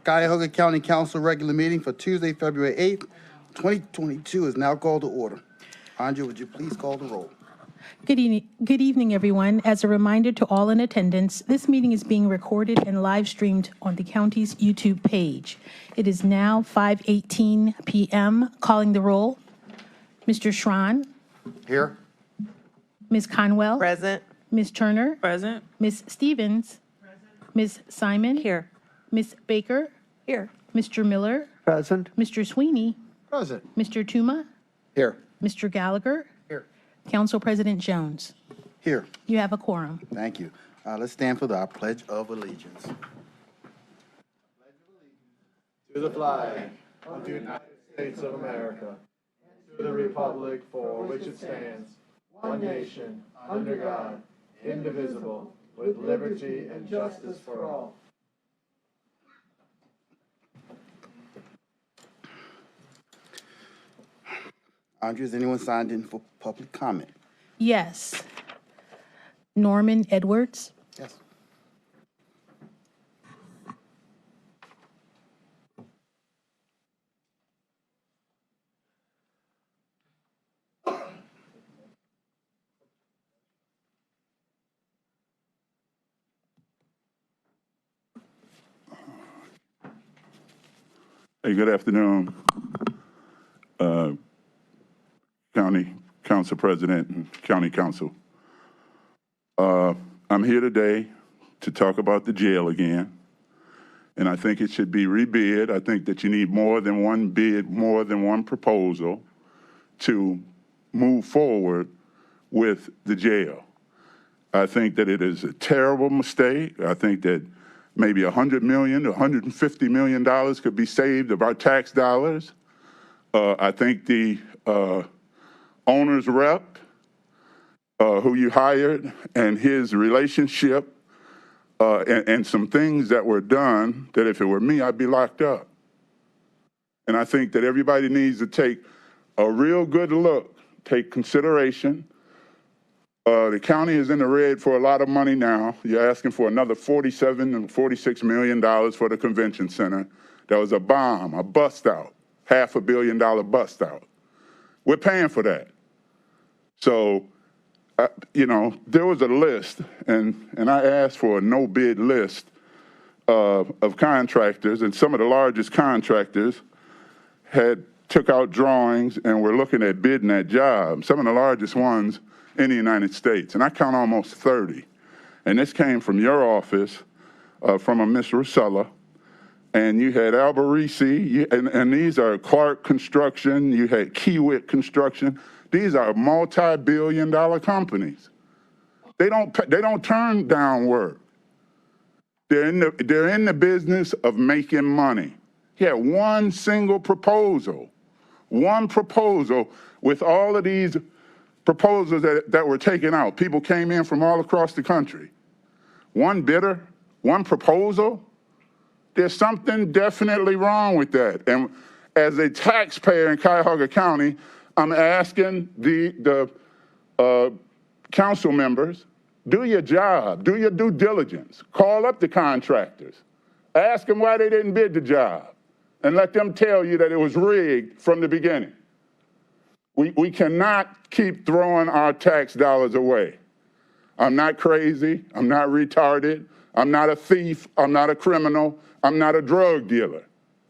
Cuyahoga County Council regular meeting for Tuesday, February 8th, 2022 is now called to order. Andrea, would you please call the roll? Good evening, everyone. As a reminder to all in attendance, this meeting is being recorded and live streamed on the county's YouTube page. It is now 5:18 p.m. Calling the roll. Mr. Schron. Here. Ms. Conwell. Present. Ms. Turner. Present. Ms. Stevens. Present. Ms. Simon. Here. Ms. Baker. Here. Mr. Miller. Present. Mr. Sweeney. Present. Mr. Tuma. Here. Mr. Gallagher. Here. Council President Jones. Here. You have a quorum. Thank you. Let's stand for our Pledge of Allegiance. To the flag of the United States of America, to the republic for which it stands, one nation, under God, indivisible, with liberty and justice for all. Andrea, is anyone signed in for public comment? Yes. Norman Edwards. Yes. Hey, good afternoon, County Council President and County Council. I'm here today to talk about the jail again, and I think it should be rebid. I think that you need more than one bid, more than one proposal to move forward with the jail. I think that it is a terrible mistake. I think that maybe $100 million to $150 million could be saved of our tax dollars. I think the owner's rep who you hired and his relationship and some things that were done that if it were me, I'd be locked up. And I think that everybody needs to take a real good look, take consideration. The county is in the red for a lot of money now. You're asking for another $47 and $46 million for the convention center. That was a bomb, a bust out, $500 million bust out. We're paying for that. So, there was a list, and I asked for a no-bid list of contractors, and some of the largest contractors had took out drawings and were looking at bidding that job, some of the largest ones in the United States, and I count almost 30. And this came from your office, from a Miss Rusella, and you had Alberisi, and these are Clark Construction, you had Kiewit Construction. These are multi-billion-dollar companies. They don't turn down work. They're in the business of making money. He had one single proposal with all of these proposals that were taken out. People came in from all across the country. One bidder, one proposal. There's something definitely wrong with that. And as a taxpayer in Cuyahoga County, I'm asking the council members, do your job, do your due diligence, call up the contractors, ask them why they didn't bid the job, and let them tell you that it was rigged from the beginning. We cannot keep throwing our tax dollars away. I'm not crazy, I'm not retarded, I'm not a thief, I'm not a criminal, I'm not a drug dealer.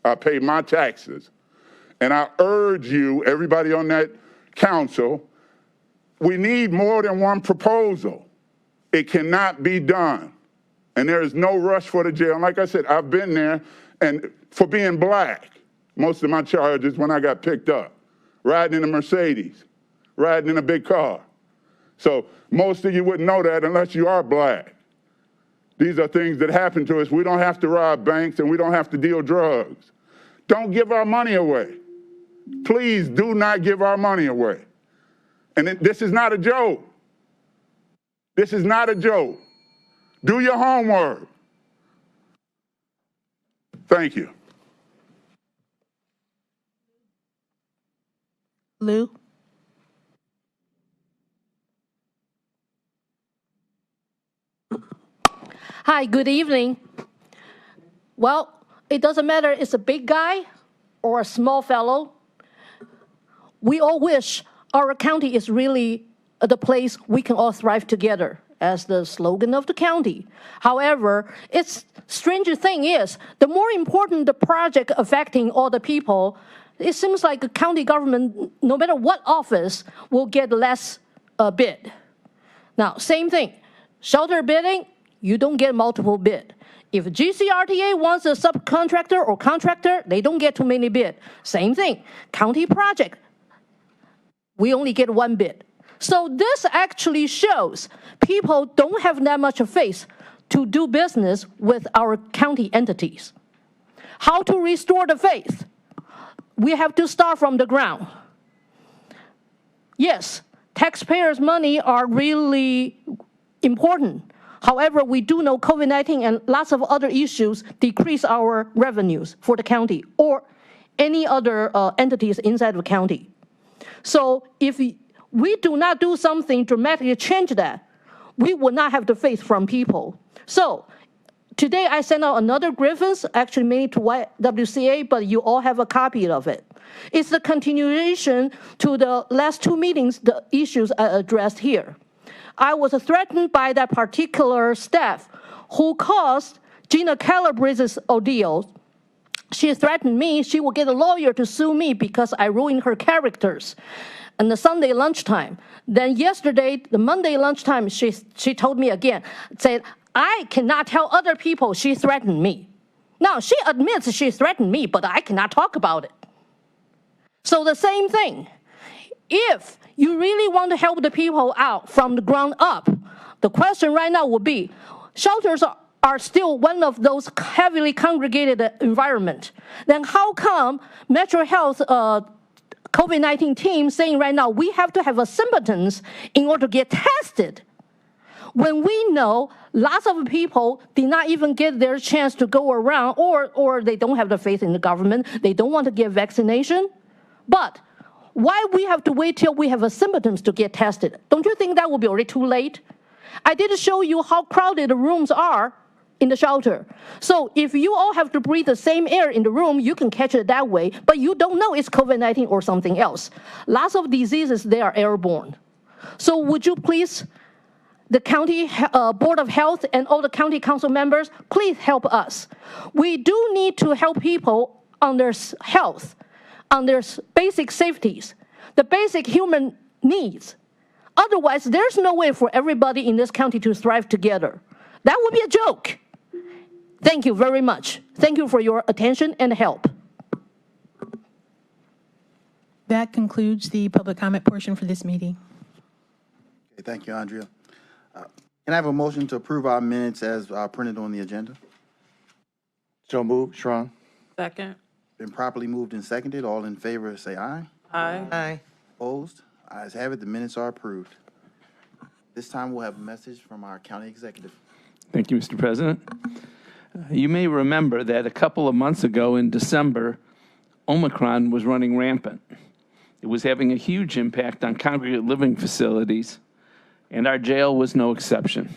I pay my taxes. And I urge you, everybody on that council, we need more than one proposal. It cannot be done. And there is no rush for the jail. And like I said, I've been there, and for being black, most of my charges when I got picked up, riding in a Mercedes, riding in a big car. So most of you wouldn't know that unless you are black. These are things that happen to us. We don't have to rob banks and we don't have to deal drugs. Don't give our money away. Please do not give our money away. And this is not a joke. This is not a joke. Do your homework. Thank you. Lou? Hi, good evening. Well, it doesn't matter it's a big guy or a small fellow. We all wish our county is really the place we can all thrive together, as the slogan of the county. However, its stranger thing is, the more important the project affecting all the people, it seems like the county government, no matter what office, will get less bid. Now, same thing, shelter bidding, you don't get multiple bid. If GCRTA wants a subcontractor or contractor, they don't get too many bid. Same thing, county project, we only get one bid. So this actually shows people don't have that much faith to do business with our county entities. How to restore the faith? We have to start from the ground. Yes, taxpayers' money are really important. However, we do know COVID-19 and lots of other issues decrease our revenues for the county or any other entities inside the county. So if we do not do something dramatically change that, we will not have the faith from people. So today I sent out another grievance, actually made to YWCA, but you all have a copy of it. It's the continuation to the last two meetings, the issues I addressed here. I was threatened by that particular staff who caused Gina Calabrese's ordeal. She threatened me she will get a lawyer to sue me because I ruined her characters. And the Sunday lunchtime. Then yesterday, the Monday lunchtime, she told me again, said, I cannot tell other people she threatened me. Now, she admits she threatened me, but I cannot talk about it. So the same thing. If you really want to help the people out from the ground up, the question right now would be, shelters are still one of those heavily congregated environment. Then how come Metro Health COVID-19 team saying right now we have to have a symptoms in order to get tested, when we know lots of people did not even get their chance to go around, or they don't have the faith in the government, they don't want to get vaccination? But why we have to wait till we have a symptoms to get tested? Don't you think that will be already too late? I did show you how crowded the rooms are in the shelter. So if you all have to breathe the same air in the room, you can catch it that way, but you don't know it's COVID-19 or something else. Lots of diseases, they are airborne. So would you please, the county Board of Health and all the county council members, please help us. We do need to help people on their health, on their basic safeties, the basic human needs. Otherwise, there's no way for everybody in this county to thrive together. That would be a joke. Thank you very much. Thank you for your attention and help. That concludes the public comment portion for this meeting. Okay, thank you, Andrea. Can I have a motion to approve our minutes as printed on the agenda? So moved, Strong. Second. Been properly moved and seconded. All in favor, say aye. Aye. Aye. Opposed? Ayes have it. The minutes are approved. This time we'll have a message from our county executive. Thank you, Mr. President. You may remember that a couple of months ago in December, Omicron was running rampant. It was having a huge impact on congregate living facilities, and our jail was no exception.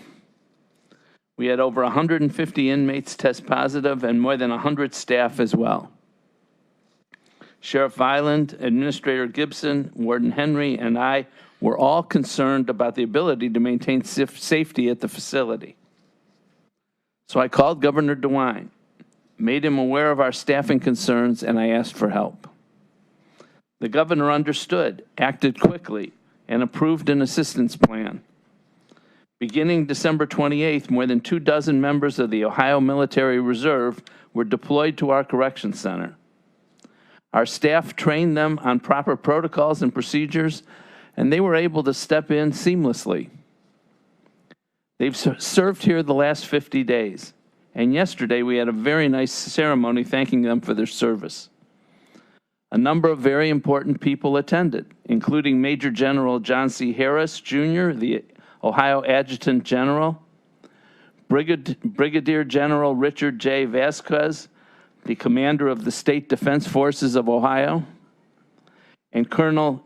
We had over 150 inmates test positive and more than 100 staff as well. Sheriff Violent, Administrator Gibson, Warden Henry, and I were all concerned about the ability to maintain safety at the facility. So I called Governor DeWine, made him aware of our staffing concerns, and I asked for help. The governor understood, acted quickly, and approved an assistance plan. Beginning December 28th, more than 24 members of the Ohio Military Reserve were deployed to our correction center. Our staff trained them on proper protocols and procedures, and they were able to step in seamlessly. They've served here the last 50 days, and yesterday we had a very nice ceremony thanking them for their service. A number of very important people attended, including Major General John C. Harris, Jr., the Ohio Adjutant General, Brigadier General Richard J. Vasquez, the commander of the State Defense Forces of Ohio, and Colonel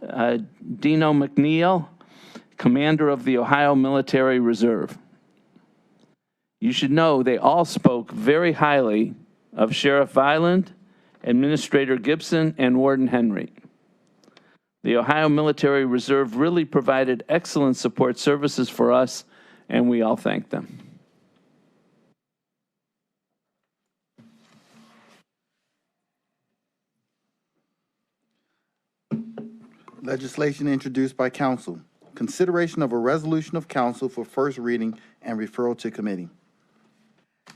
Dino McNeil, commander of the Ohio Military Reserve. You should know they all spoke very highly of Sheriff Island, Administrator Gibson, and Warden Henry. The Ohio Military Reserve really provided excellent support services for us, and we all thank them. Legislation introduced by council. Consideration of a resolution of council for first reading and referral to committee.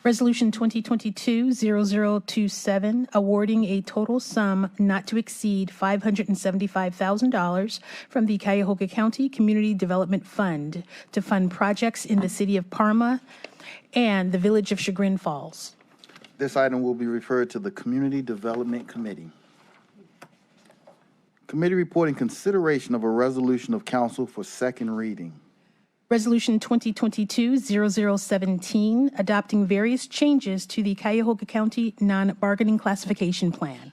Resolution 2022-0027, awarding a total sum not to exceed $575,000 from the Cuyahoga County Community Development Fund to fund projects in the city of Parma and the village of Chagrin Falls. This item will be referred to the Community Development Committee. Committee report and consideration of a resolution of council for second reading. Resolution 2022-0017, adopting various changes to the Cuyahoga County non-bargaining classification plan.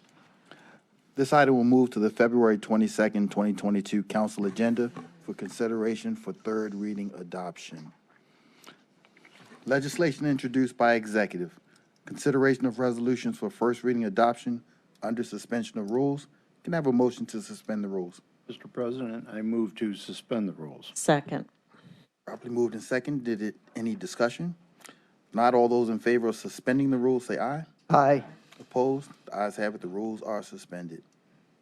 This item will move to the February 22nd, 2022 council agenda for consideration for third reading adoption. Legislation introduced by executive. Consideration of resolutions for first reading adoption under suspension of rules. Can I have a motion to suspend the rules? Mr. President, I move to suspend the rules. Second. Properly moved and seconded. Any discussion? Not all those in favor of suspending the rules, say aye. Aye. Opposed? The ayes have it. The rules are suspended.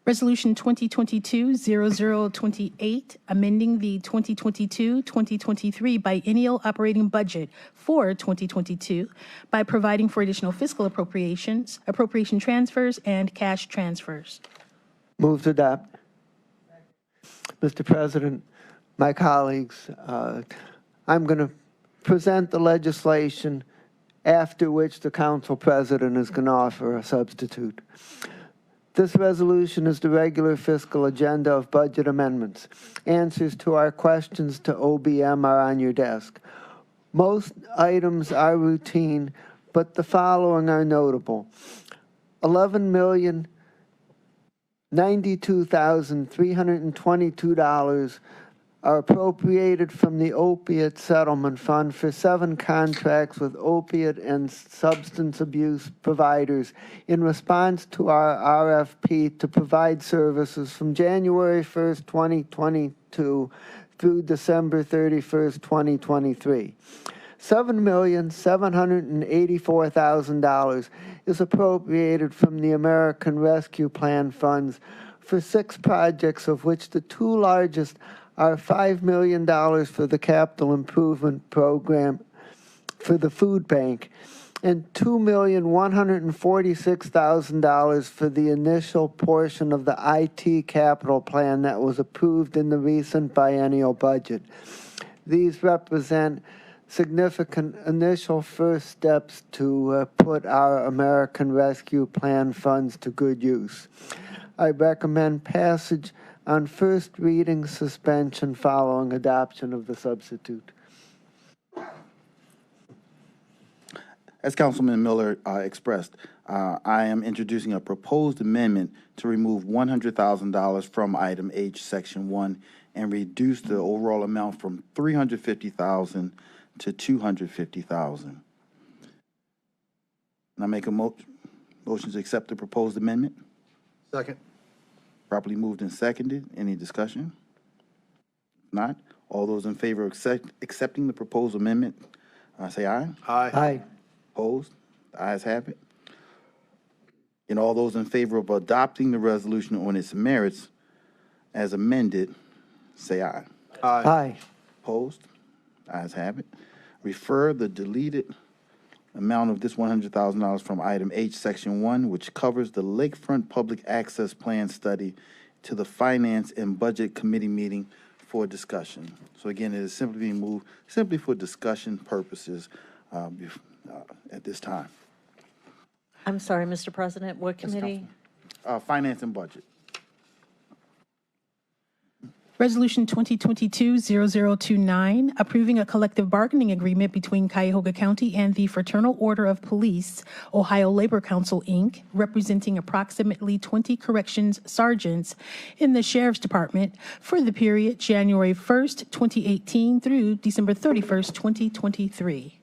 Resolution 2022-0028, amending the 2022-2023 biennial operating budget for 2022 by providing for additional fiscal appropriations, appropriation transfers, and cash transfers. Move to adopt. Mr. President, my colleagues, I'm going to present the legislation, after which the council president is going to offer a substitute. This resolution is the regular fiscal agenda of budget amendments. Answers to our questions to OBM are on your desk. Most items are routine, but the following are notable. $11,092,322 are appropriated from the Opiate Settlement Fund for 7 contracts with opiate and substance abuse providers in response to our RFP to provide services from January 1st, 2022 through December 31st, 2023. $7,784,000 is appropriated from the American Rescue Plan funds for 6 projects, of which the 2 largest are $5 million for the capital improvement program for the food bank and $2,146,000 for the initial portion of the IT capital plan that was approved in the recent biennial budget. These represent significant initial first steps to put our American Rescue Plan funds to good use. I recommend passage on first reading suspension following adoption of the substitute. As Councilman Miller expressed, I am introducing a proposed amendment to remove $100,000 from item H, section 1, and reduce the overall amount from $350,000 to $250,000. And I make a motion to accept the proposed amendment. Second. Properly moved and seconded. Any discussion? Not. All those in favor of accepting the proposed amendment, say aye. Aye. Aye. Opposed? The ayes have it. And all those in favor of adopting the resolution on its merits as amended, say aye. Aye. Aye. Opposed? The ayes have it. Refer the deleted amount of this $100,000 from item H, section 1, which covers the Lakefront Public Access Plan study, to the Finance and Budget Committee meeting for discussion. So again, it is simply being moved simply for discussion purposes at this time. I'm sorry, Mr. President, what committee? Finance and Budget. Resolution 2022-0029, approving a collective bargaining agreement between Cuyahoga County and the Fraternal Order of Police, Ohio Labor Council, Inc., representing approximately 20 corrections sergeants in the Sheriff's Department for the period January 1st, 2018 through December 31st, 2023.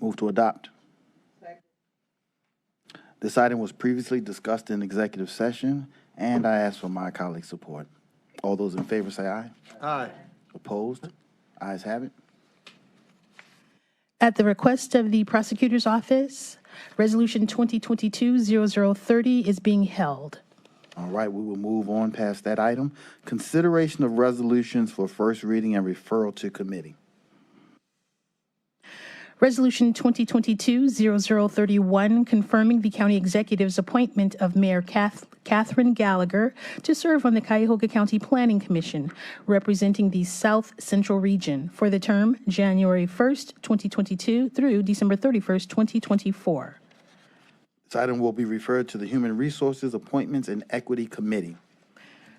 Move to adopt. This item was previously discussed in executive session, and I ask for my colleagues' support. All those in favor say aye. Aye. Opposed? Ayes have it. At the request of the Prosecutor's Office, Resolution 2022-0030 is being held. All right, we will move on past that item. Consideration of resolutions for first reading and referral to committee. Resolution 2022-0031, confirming the county executive's appointment of Mayor Catherine Gallagher to serve on the Cuyahoga County Planning Commission, representing the South Central Region for the term January 1st, 2022 through December 31st, 2024. This item will be referred to the Human Resources, Appointments, and Equity Committee.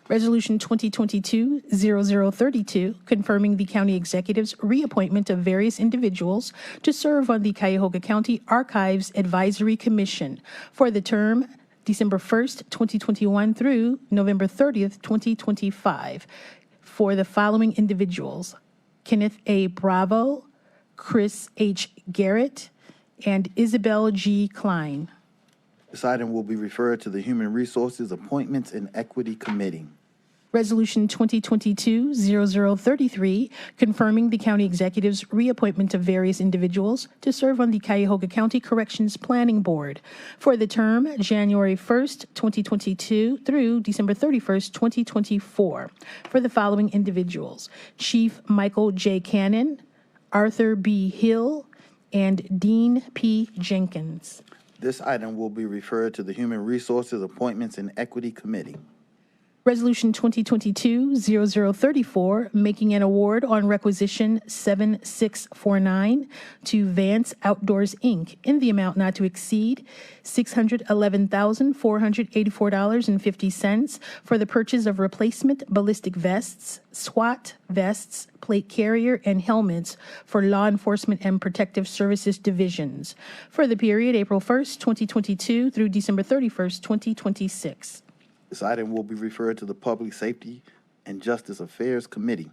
Resolution 2022-0032, confirming the county executive's reappointment of various individuals to serve on the Cuyahoga County Archives Advisory Commission for the term December 1st, 2021 through November 30th, 2025, for the following individuals: Kenneth A. Bravo, Chris H. Garrett, and Isabel G. Klein. This item will be referred to the Human Resources, Appointments, and Equity Committee. Resolution 2022-0033, confirming the county executive's reappointment of various individuals to serve on the Cuyahoga County Corrections Planning Board for the term January 1st, 2022 through December 31st, 2024, for the following individuals: Chief Michael J. Cannon, Arthur B. Hill, and Dean P. Jenkins. This item will be referred to the Human Resources, Appointments, and Equity Committee. Resolution 2022-0034, making an award on requisition 7649 to Vance Outdoors, Inc. in the amount not to exceed $611,484.50 for the purchase of replacement ballistic vests, SWAT vests, plate carrier, and helmets for law enforcement and protective services divisions for the period April 1st, 2022 through December 31st, 2026. This item will be referred to the Public Safety and Justice Affairs Committee.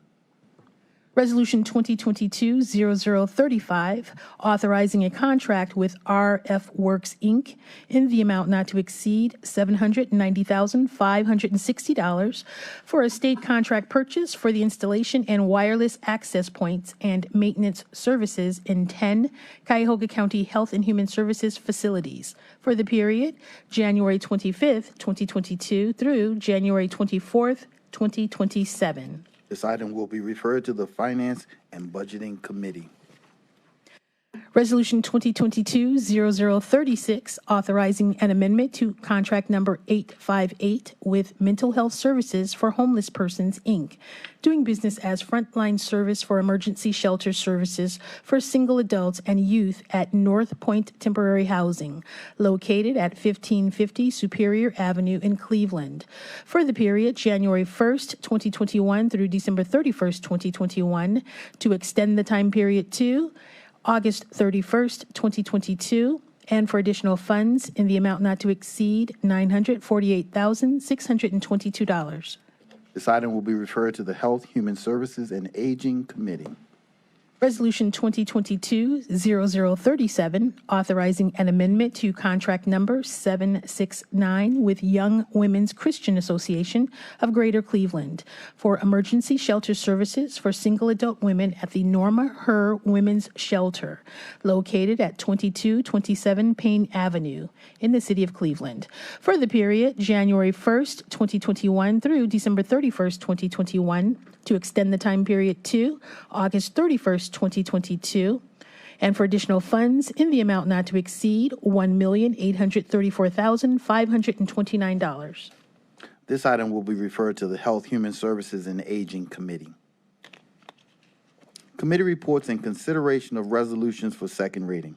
Resolution 2022-0035, authorizing a contract with RF Works, Inc. in the amount not to exceed $790,560 for a state contract purchase for the installation and wireless access points and maintenance services in 10 Cuyahoga County Health and Human Services facilities for the period January 25th, 2022 through January 24th, 2027. This item will be referred to the Finance and Budgeting Committee. Resolution 2022-0036, authorizing an amendment to contract number 858 with Mental Health Services for Homeless Persons, Inc., doing business as Frontline Service for Emergency Shelter Services for single adults and youth at North Point Temporary Housing, located at 1550 Superior Avenue in Cleveland, for the period January 1st, 2021 through December 31st, 2021, to extend the time period to August 31st, 2022, and for additional funds in the amount not to exceed $948,622. This item will be referred to the Health, Human Services, and Aging Committee. Resolution 2022-0037, authorizing an amendment to contract number 769 with Young Women's Christian Association of Greater Cleveland for emergency shelter services for single adult women at the Norma Herr Women's Shelter, located at 2227 Payne Avenue in the city of Cleveland, for the period January 1st, 2021 through December 31st, 2021, to extend the time period to August 31st, 2022, and for additional funds in the amount not to exceed $1,834,529. This item will be referred to the Health, Human Services, and Aging Committee. Committee reports and consideration of resolutions for second reading.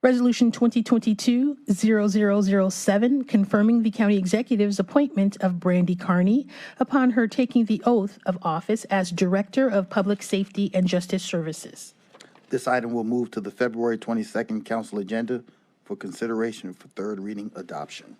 Resolution 2022-0007, confirming the county executive's appointment of Brandy Carney upon her taking the oath of office as Director of Public Safety and Justice Services. This item will move to the February 22nd council agenda for consideration for third reading adoption.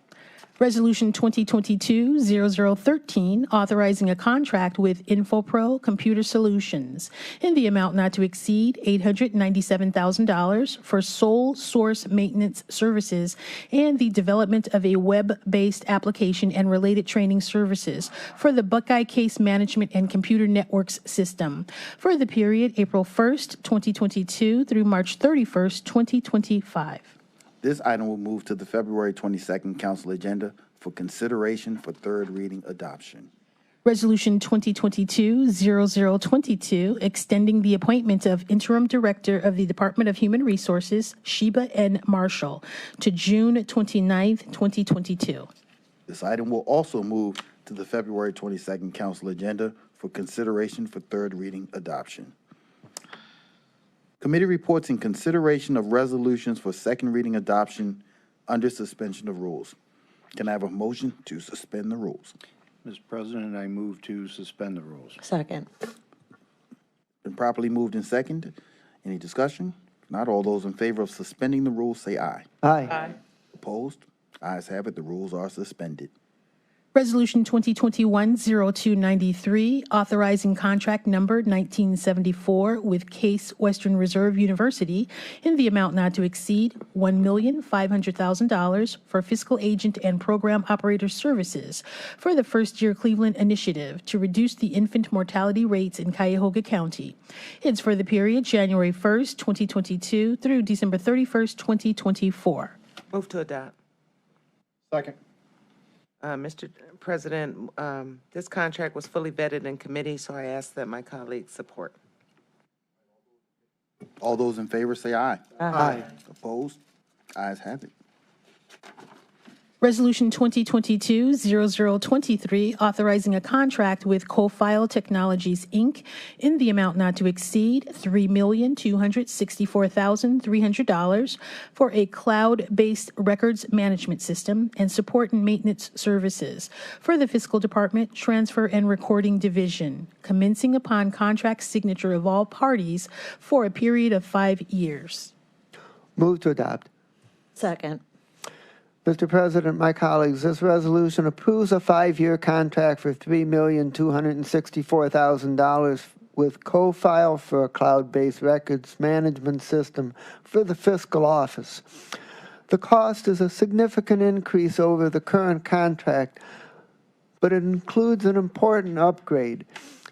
Resolution 2022-0013, authorizing a contract with InfoPro Computer Solutions in the amount not to exceed $897,000 for sole source maintenance services and the development of a web-based application and related training services for the Buckeye Case Management and Computer Networks system for the period April 1st, 2022 through March 31st, 2025. This item will move to the February 22nd council agenda for consideration for third reading adoption. Resolution 2022-0022, extending the appointment of Interim Director of the Department of Human Resources, Sheba N. Marshall, to June 29th, 2022. This item will also move to the February 22nd council agenda for consideration for third reading adoption. Committee reports in consideration of resolutions for second reading adoption under suspension of rules. Can I have a motion to suspend the rules? Mr. President, I move to suspend the rules. Second. Been properly moved and seconded. Any discussion? If not, all those in favor of suspending the rules say aye. Aye. Opposed? Ayes have it. The rules are suspended. Resolution 2021-0293, authorizing contract number 1974 with Case Western Reserve University in the amount not to exceed $1,500,000 for fiscal agent and program operator services for the First Year Cleveland Initiative to reduce the infant mortality rates in Cuyahoga County. It's for the period January 1st, 2022 through December 31st, 2024. Move to adopt. Second. Mr. President, this contract was fully vetted in committee, so I ask that my colleagues support. All those in favor say aye. Aye. Opposed? Ayes have it. Resolution 2022-0023, authorizing a contract with Co-File Technologies, Inc. in the amount not to exceed $3,264,300 for a cloud-based records management system and support and maintenance services for the Fiscal Department Transfer and Recording Division, commencing upon contract signature of all parties for a period of 5 years. Move to adopt. Second. Mr. President, my colleagues, this resolution approves a 5-year contract for $3,264,000 with Co-File for a cloud-based records management system for the fiscal office. The cost is a significant increase over the current contract, but it includes an important upgrade.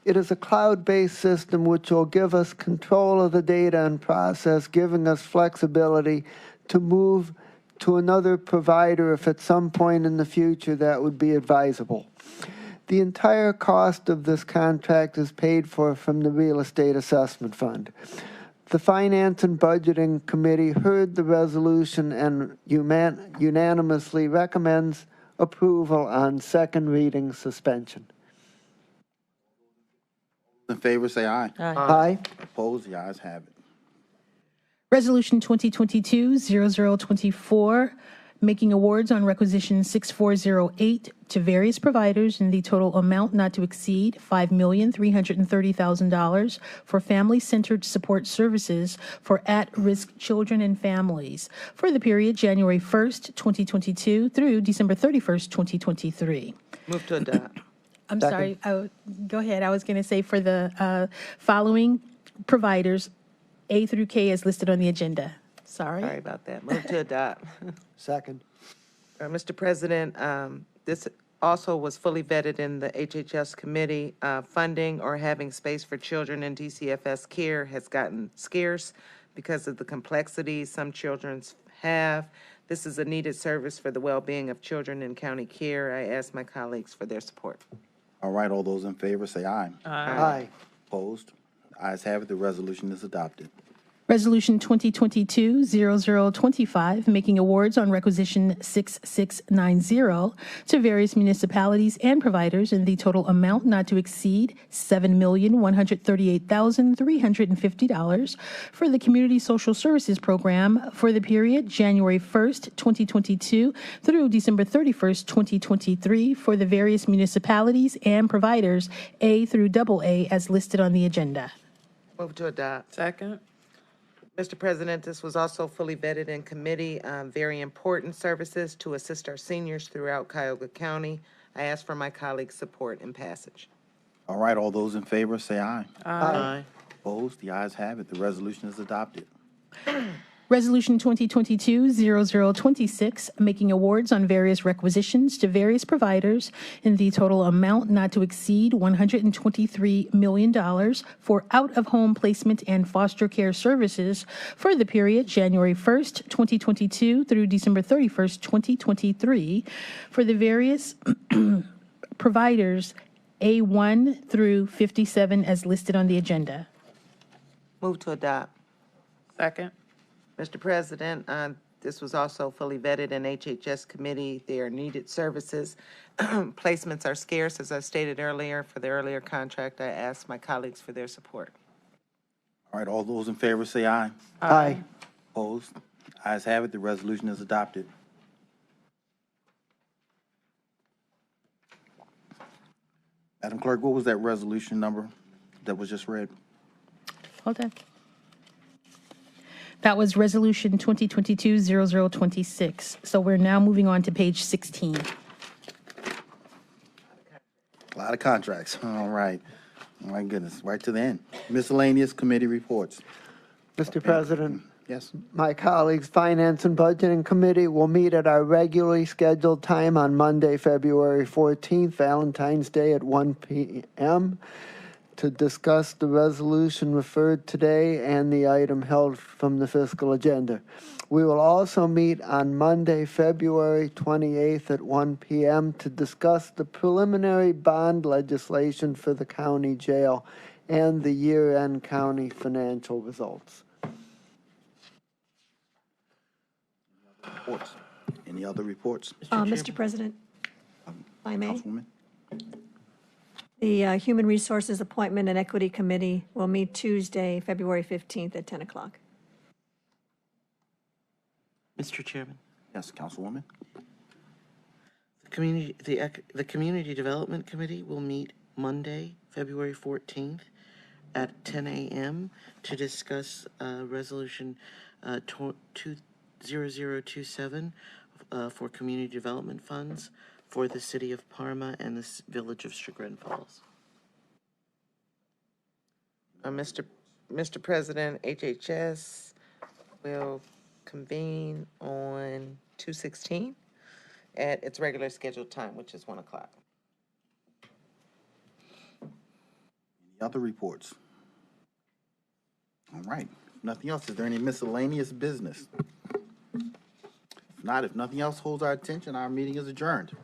It is a cloud-based system which will give us control of the data and process, giving us flexibility to move to another provider if at some point in the future that would be advisable. The entire cost of this contract is paid for from the Real Estate Assessment Fund. The Finance and Budgeting Committee heard the resolution and unanimously recommends approval on second reading suspension. In favor say aye. Aye. Opposed? The ayes have it. Resolution 2022-0024, making awards on requisition 6408 to various providers in the total amount not to exceed $5,330,000 for family-centered support services for at-risk children and families for the period January 1st, 2022 through December 31st, 2023. Move to adopt. I'm sorry, go ahead. I was going to say for the following providers, A through K as listed on the agenda. Sorry. Sorry about that. Move to adopt. Second. Mr. President, this also was fully vetted in the HHS committee. Funding or having space for children in DCFS care has gotten scarce because of the complexities some children have. This is a needed service for the well-being of children in county care. I ask my colleagues for their support. All right, all those in favor say aye. Aye. Opposed? Ayes have it. The resolution is adopted. Resolution 2022-0025, making awards on requisition 6690 to various municipalities and providers in the total amount not to exceed $7,138,350 for the Community Social Services Program for the period January 1st, 2022 through December 31st, 2023 for the various municipalities and providers A through AA as listed on the agenda. Move to adopt. Second. Mr. President, this was also fully vetted in committee. Very important services to assist our seniors throughout Cuyahoga County. I ask for my colleagues' support and passage. All right, all those in favor say aye. Aye. Opposed? The ayes have it. The resolution is adopted. Resolution 2022-0026, making awards on various requisitions to various providers in the total amount not to exceed $123 million for out-of-home placement and foster care services for the period January 1st, 2022 through December 31st, 2023 for the various providers A1 through 57 as listed on the agenda. Move to adopt. Second. Mr. President, this was also fully vetted in HHS committee. They are needed services. Placements are scarce, as I stated earlier. For the earlier contract, I asked my colleagues for their support. All right, all those in favor say aye. Aye. Opposed? Ayes have it. The resolution is adopted. Madam Clerk, what was that resolution number that was just read? Hold on. That was Resolution 2022-0026. So we're now moving on to page 16. A lot of contracts. All right. My goodness, right to the end. Miscellaneous committee reports. Mr. President, Yes. my colleagues, Finance and Budgeting Committee will meet at our regularly scheduled time on Monday, February 14th, Valentine's Day at 1 p.m. to discuss the resolution referred today and the item held from the fiscal agenda. We will also meet on Monday, February 28th at 1 p.m. to discuss the preliminary bond legislation for the county jail and the year-end county financial results. Reports. Any other reports? Mr. President, if I may, Councilwoman? the Human Resources Appointment and Equity Committee will meet Tuesday, February 15th at 10 o'clock. Mr. Chairman, Yes, Councilwoman? the Community Development Committee will meet Monday, February 14th at 10 a.m. to discuss Resolution 0027 for community development funds for the city of Parma and the village of Chagrin Falls. Mr. President, HHS will convene on 2/16 at its regular scheduled time, which is 1 o'clock. Any other reports? All right. If nothing else, is there any miscellaneous business? If not, if nothing else holds our attention, our meeting is adjourned.